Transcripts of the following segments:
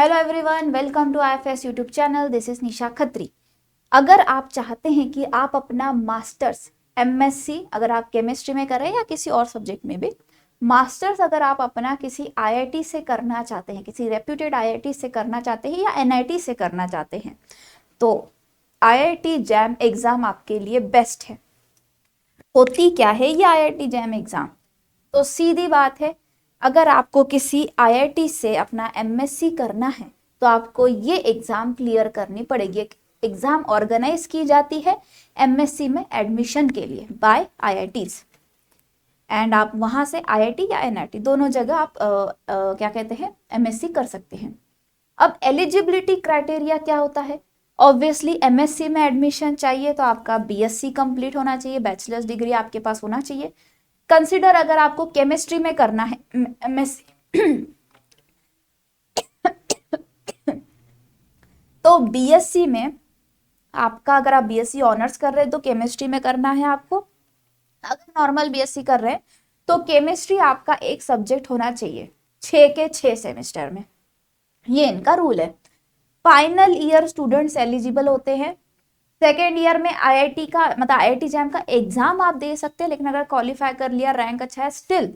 Hello everyone, welcome to IFS YouTube channel. This is Nisha Khatri. अगर आप चाहते हैं कि आप अपना मास्टर्स एमएससी अगर आप केमिस्ट्री में करें या किसी और सब्जेक्ट में भी मास्टर्स अगर आप अपना किसी आईआईटी से करना चाहते हैं, किसी रेप्यूटेड आईआईटी से करना चाहते हैं या एनआईटी से करना चाहते हैं, तो आईआईटी जैम एग्जाम आपके लिए बेस्ट है। होती क्या है ये आईआईटी जैम एग्जाम? तो सीधी बात है, अगर आपको किसी आईआईटी से अपना एमएससी करना है तो आपको ये एग्जाम क्लियर करनी पड़ेगी। एग्जाम ऑर्गेनाइज की जाती है एमएससी में एडमिशन के लिए बाय आईआईटीज, एंड आप वहां से आईआईटी या एनआईटी दोनों जगह आप क्या कहते हैं एमएससी कर सकते हैं। अब एलिजिबिलिटी क्राइटेरिया क्या होता है? ऑब्वियसली एमएससी में एडमिशन चाहिए तो आपका बीएससी कंप्लीट होना चाहिए, बैचलर्स डिग्री आपके पास होना चाहिए। कंसिडर अगर आपको केमिस्ट्री में करना है एमएससी तो बीएससी में आपका, अगर आप बीएससी ऑनर्स कर रहे हैं तो केमिस्ट्री में करना है आपको। अगर नॉर्मल बीएससी कर रहे हैं तो केमिस्ट्री आपका एक सब्जेक्ट होना चाहिए 6 के 6 सेमेस्टर में, ये इनका रूल है। फाइनल ईयर स्टूडेंट्स एलिजिबल होते हैं। सेकेंड ईयर में आईआईटी का मतलब आईआईटी जैम का एग्जाम आप दे सकते हैं, लेकिन अगर क्वालिफाई कर लिया, रैंक अच्छा है, स्टिल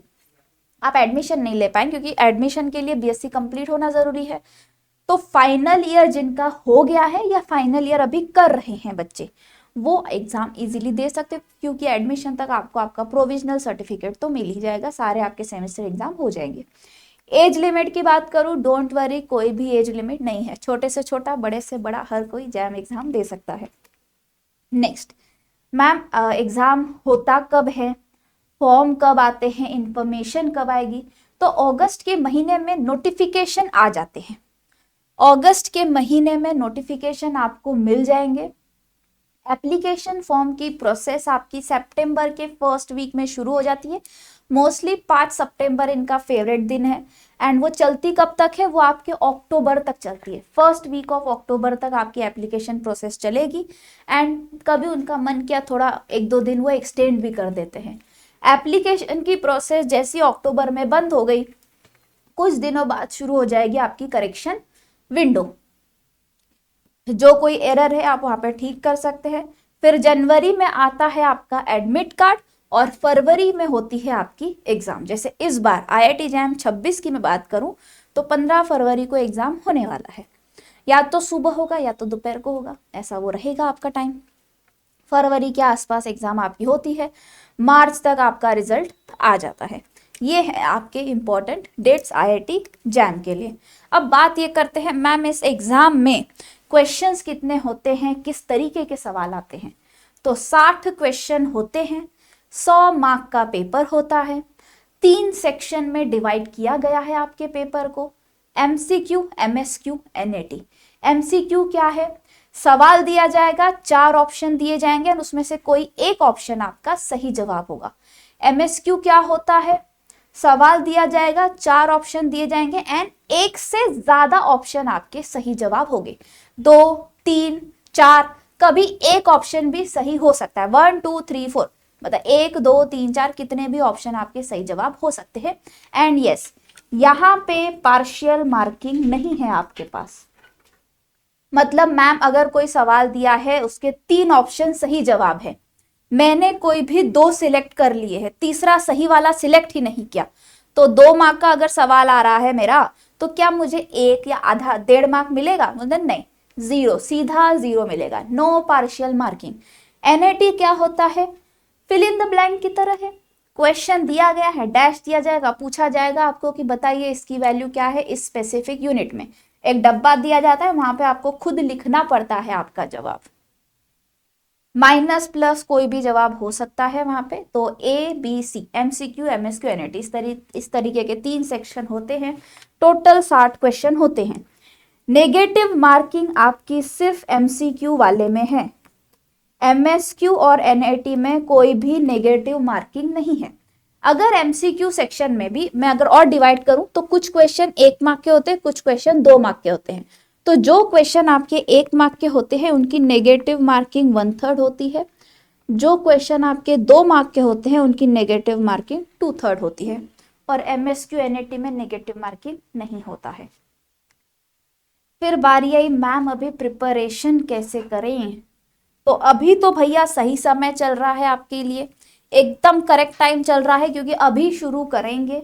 आप एडमिशन नहीं ले पाएंगे क्योंकि एडमिशन के लिए बीएससी कंप्लीट होना जरूरी है। तो फाइनल ईयर जिनका हो गया है या फाइनल ईयर अभी कर रहे हैं बच्चे, वो एग्जाम इजीली दे सकते हैं क्योंकि एडमिशन तक आपको आपका प्रोविजनल सर्टिफिकेट तो मिल ही जाएगा, सारे आपके सेमेस्टर एग्जाम हो जाएंगे। एज लिमिट की बात करूं, डोंट वरी, कोई भी एज लिमिट नहीं है। छोटे से छोटा, बड़े से बड़ा, हर कोई जैम एग्जाम दे सकता है। नेक्स्ट, मैम एग्जाम होता कब है, फॉर्म कब आते हैं, इंफॉर्मेशन कब आएगी? तो अगस्त के महीने में नोटिफिकेशन आ जाते हैं। अगस्त के महीने में नोटिफिकेशन आपको मिल जाएंगे। एप्लीकेशन फॉर्म की प्रोसेस आपकी सितंबर के फर्स्ट वीक में शुरू हो जाती है। मोस्टली 5 सितंबर इनका फेवरेट दिन है, एंड वो चलती कब तक है? वो आपके अक्टूबर तक चलती है। फर्स्ट वीक ऑफ अक्टूबर तक आपकी एप्लीकेशन प्रोसेस चलेगी, एंड कभी उनका मन किया थोड़ा 1-2 दिन वो एक्सटेंड भी कर देते हैं। एप्लीकेशन की प्रोसेस जैसी अक्टूबर में बंद हो गई, कुछ दिनों बाद शुरू हो जाएगी आपकी करेक्शन विंडो। जो कोई एरर है आप वहां पर ठीक कर सकते हैं। फिर जनवरी में आता है आपका एडमिट कार्ड, और फरवरी में होती है आपकी एग्जाम। जैसे इस बार आईआईटी जैम 26 की मैं बात करूं तो 15 फरवरी को एग्जाम होने वाला है। या तो सुबह होगा या तो दोपहर को होगा, ऐसा वो रहेगा आपका टाइम। फरवरी के आसपास एग्जाम आपकी होती है, मार्च तक आपका रिजल्ट आ जाता है। ये है आपके इंपॉर्टेंट डेट्स आईआईटी जैम के लिए। अब बात ये करते हैं, मैम इस एग्जाम में क्वेश्चंस कितने होते हैं, किस तरीके के सवाल आते हैं? तो 60 क्वेश्चन होते हैं, 100 मार्क का पेपर होता है। 3 सेक्शन में डिवाइड किया गया है आपके पेपर को, एमसीक्यू, एमएसक्यू, एनएटी। एमसीक्यू क्या है? सवाल दिया जाएगा, 4 ऑप्शन दिए जाएंगे और उसमें से कोई एक ऑप्शन आपका सही जवाब होगा। एमएसक्यू क्या होता है? सवाल दिया जाएगा, 4 ऑप्शन दिए जाएंगे एंड एक से ज्यादा ऑप्शन आपके सही जवाब होंगे। 2, 3, 4, कभी एक ऑप्शन भी सही हो सकता है। 1, 2, 3, 4 मतलब 1, 2, 3, 4 कितने भी ऑप्शन आपके सही जवाब हो सकते हैं। एंड यस, यहाँ पे पार्शियल मार्किंग नहीं है आपके पास। मतलब मैम अगर कोई सवाल दिया है, उसके 3 ऑप्शन सही जवाब है, मैंने कोई भी 2 सिलेक्ट कर लिए हैं, तीसरा सही वाला सिलेक्ट ही नहीं किया, तो 2 मार्क का अगर सवाल आ रहा है मेरा, तो क्या मुझे 1 या आधा 1.5 मार्क मिलेगा? मतलब नहीं, 0, सीधा 0 मिलेगा। No partial marking. एनएटी क्या होता है? फिल इन द ब्लैंक की तरह है। क्वेश्चन दिया गया है, डैश दिया जाएगा, पूछा जाएगा आपको कि बताइए इसकी वैल्यू क्या है इस स्पेसिफिक यूनिट में। एक डब्बा दिया जाता है, वहां पे आपको खुद लिखना पड़ता है आपका जवाब। माइनस प्लस कोई भी जवाब हो सकता है वहां पे। तो A B C, MCQ, MSQ, NAT, इस तरीके के 3 सेक्शन होते हैं। टोटल 60 क्वेश्चन होते हैं। नेगेटिव मार्किंग आपकी सिर्फ एमसीक्यू वाले में है, एमएसक्यू और एनएटी में कोई भी नेगेटिव मार्किंग नहीं है। अगर एमसीक्यू सेक्शन में भी मैं अगर और डिवाइड करूं तो कुछ क्वेश्चन 1 मार्क के होते हैं, कुछ क्वेश्चन 2 मार्क के होते हैं। तो जो क्वेश्चन आपके 1 मार्क के होते हैं उनकी नेगेटिव मार्किंग 1/3 होती है। जो क्वेश्चन आपके 2 मार्क के होते हैं उनकी नेगेटिव मार्किंग 2/3 होती है। और एमएसक्यू एनएटी में नेगेटिव मार्किंग नहीं होता है। फिर बारी आई मैम अभी प्रिपरेशन कैसे करें। तो अभी तो भैया सही समय चल रहा है आपके लिए, एकदम करेक्ट टाइम चल रहा है, क्योंकि अभी शुरू करेंगे।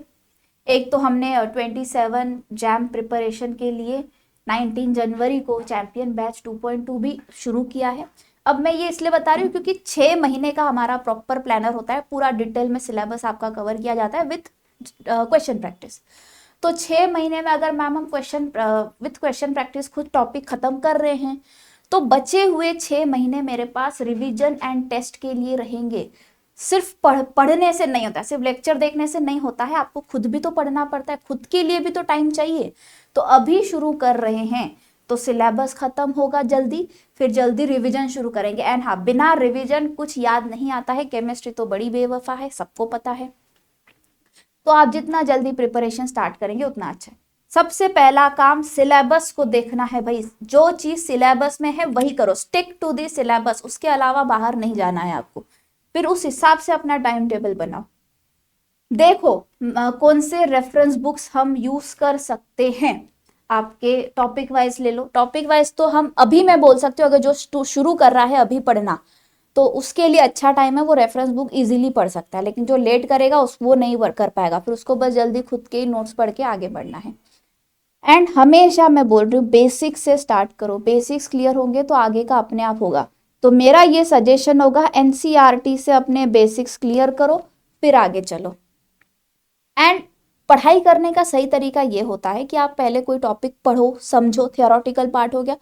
एक तो हमने 27 जैम प्रिपरेशन के लिए 19 जनवरी को चैंपियन बैच 2.2 भी शुरू किया है। अब मैं ये इसलिए बता रही हूँ क्योंकि 6 महीने का हमारा प्रॉपर प्लानर होता है, पूरा डिटेल में सिलेबस आपका कवर किया जाता है विथ क्वेश्चन प्रैक्टिस। तो 6 महीने में अगर मैम हम विथ क्वेश्चन प्रैक्टिस खुद टॉपिक खत्म कर रहे हैं, तो बचे हुए 6 महीने मेरे पास रिवीजन एंड टेस्ट के लिए रहेंगे। सिर्फ पढ़ने से नहीं होता, सिर्फ लेक्चर देखने से नहीं होता है, आपको खुद भी तो पढ़ना पड़ता है, खुद के लिए भी तो टाइम चाहिए। तो अभी शुरू कर रहे हैं तो सिलेबस खत्म होगा जल्दी, फिर जल्दी रिवीजन शुरू करेंगे। एंड हाँ, बिना रिवीजन कुछ याद नहीं आता है, केमिस्ट्री तो बड़ी बेवफा है, सबको पता है। तो आप जितना जल्दी प्रिपरेशन स्टार्ट करेंगे उतना अच्छा है। सबसे पहला काम सिलेबस को देखना है भाई, जो चीज सिलेबस में है वही करो, स्टिक टू दी सिलेबस, उसके अलावा बाहर नहीं जाना है आपको। फिर उस हिसाब से अपना टाइम टेबल बनाओ। देखो कौन से रेफरेंस बुक्स हम यूज कर सकते हैं, आपके टॉपिक वाइज ले लो। टॉपिक वाइज तो हम अभी मैं बोल सकती हूँ, अगर जो शुरू कर रहा है अभी पढ़ना, तो उसके लिए अच्छा टाइम है, वो रेफरेंस बुक इजीली पढ़ सकता है। लेकिन जो लेट करेगा वो नहीं वर्क कर पाएगा, फिर उसको बस जल्दी खुद के ही नोट्स पढ़ के आगे बढ़ना है। एंड हमेशा मैं बोल रही हूँ बेसिक्स से स्टार्ट करो, बेसिक्स क्लियर होंगे तो आगे का अपने आप होगा। तो मेरा ये सजेशन होगा एनसीईआरटी से अपने बेसिक्स क्लियर करो, फिर आगे चलो। एंड पढ़ाई करने का सही तरीका ये होता है कि आप पहले कोई टॉपिक पढ़ो, समझो, थियोरेटिकल पार्ट हो गया,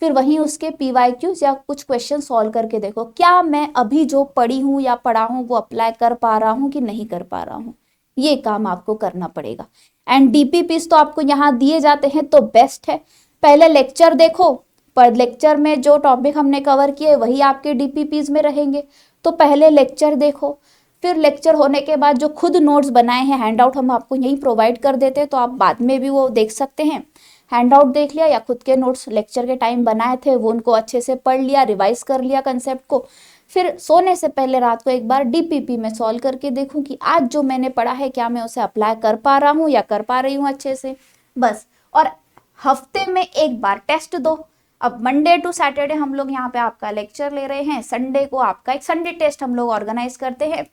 फिर वहीं उसके पीवाईक्यूज या कुछ क्वेश्चन सॉल्व करके देखो, क्या मैं अभी जो पढ़ी हूँ या पढ़ा हूँ वो अप्लाई कर पा रहा हूँ कि नहीं कर पा रहा हूँ। ये काम आपको करना पड़ेगा। एंड डीपीपीज तो आपको यहाँ दिए जाते हैं तो बेस्ट है। पहले लेक्चर देखो, पर लेक्चर में जो टॉपिक हमने कवर किए वही आपके डीपीपीज में रहेंगे, तो पहले लेक्चर देखो। फिर लेक्चर होने के बाद जो खुद नोट्स बनाए हैं, हैंड आउट हम आपको यहीं प्रोवाइड कर देते हैं, तो आप बाद में भी वो देख सकते हैं। हैंड आउट देख लिया या खुद के नोट्स लेक्चर के टाइम बनाए थे वो उनको अच्छे से पढ़ लिया, रिवाइज कर लिया कंसेप्ट को। फिर सोने से पहले रात को एक बार डीपीपी में सॉल्व करके देखूं कि आज जो मैंने पढ़ा है क्या मैं उसे अप्लाई कर पा रहा हूँ या कर पा रही हूँ अच्छे से, बस। और हफ्ते में एक बार टेस्ट दो। अब मंडे टू सैटरडे हम लोग यहाँ पे आपका लेक्चर ले रहे हैं, संडे को आपका एक संडे टेस्ट हम लोग ऑर्गेनाइज करते हैं,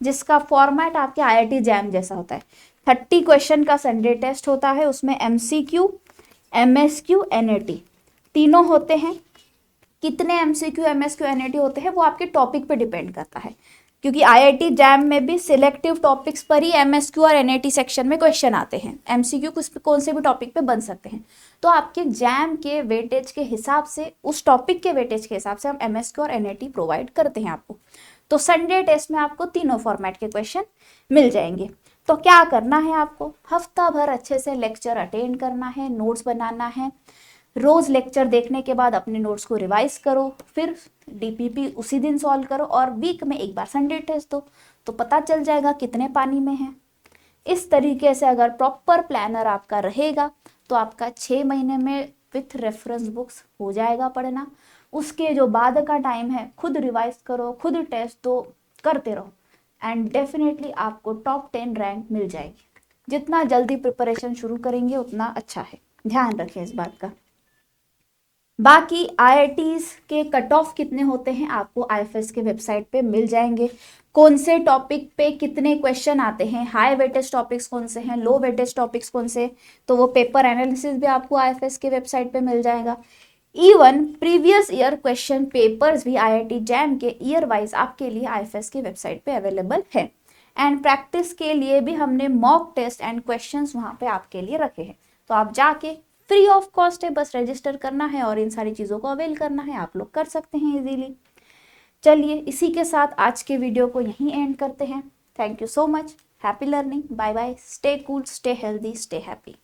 जिसका फॉर्मेट आपके आईआईटी जैम जैसा होता है। 30 क्वेश्चन का संडे टेस्ट होता है, उसमें एमसीक्यू, एमएसक्यू, एनएटी तीनों होते हैं। कितने एमसीक्यू, एमएसक्यू, एनएटी होते हैं वो आपके टॉपिक पे डिपेंड करता है, क्योंकि आईआईटी जैम में भी सिलेक्टिव टॉपिक्स पर ही एमएसक्यू और एनएटी सेक्शन में क्वेश्चन आते हैं। एमसीक्यू कौन से भी टॉपिक पे बन सकते हैं। तो आपके जैम के वेटेज के हिसाब से, उस टॉपिक के वेटेज के हिसाब से हम एमएसक्यू और एनएटी प्रोवाइड करते हैं आपको। तो संडे टेस्ट में आपको तीनों फॉर्मेट के क्वेश्चन मिल जाएंगे। तो क्या करना है आपको, हफ्ता भर अच्छे से लेक्चर अटेंड करना है, नोट्स बनाना है, रोज लेक्चर देखने के बाद अपने नोट्स को रिवाइज करो, फिर डीपीपी उसी दिन सॉल्व करो, और वीक में एक बार संडे टेस्ट दो, तो पता चल जाएगा कितने पानी में है। इस तरीके से अगर प्रॉपर प्लानर आपका रहेगा तो आपका 6 महीने में विथ रेफरेंस बुक्स हो जाएगा पढ़ना। उसके जो बाद का टाइम है खुद रिवाइज करो, खुद टेस्ट दो, करते रहो, एंड डेफिनेटली आपको टॉप 10 रैंक मिल जाएगी। जितना जल्दी प्रिपरेशन शुरू करेंगे उतना अच्छा है, ध्यान रखें इस बात का। बाकी आईआईटीज के कट ऑफ कितने होते हैं आपको आईएफएस के वेबसाइट पे मिल जाएंगे। कौन से टॉपिक पे कितने क्वेश्चन आते हैं, हाई वेटेज टॉपिक्स कौन से हैं, लो वेटेज टॉपिक्स कौन से, तो वो पेपर एनालिसिस भी आपको आईएफएस के वेबसाइट पे मिल जाएगा। Even previous year question papers भी आईआईटी जैम के ईयर वाइज आपके लिए आईएफएस की वेबसाइट पे अवेलेबल है। एंड प्रैक्टिस के लिए भी हमने मॉक टेस्ट एंड क्वेश्चंस वहाँ पे आपके लिए रखे हैं, तो आप जाके फ्री ऑफ कॉस्ट है, बस रजिस्टर करना है और इन सारी चीज़ों को अवेल करना है, आप लोग कर सकते हैं इजीली। चलिए इसी के साथ आज के वीडियो को यहीं एंड करते हैं। Thank you so much, happy learning, bye bye, stay cool, stay healthy, stay happy.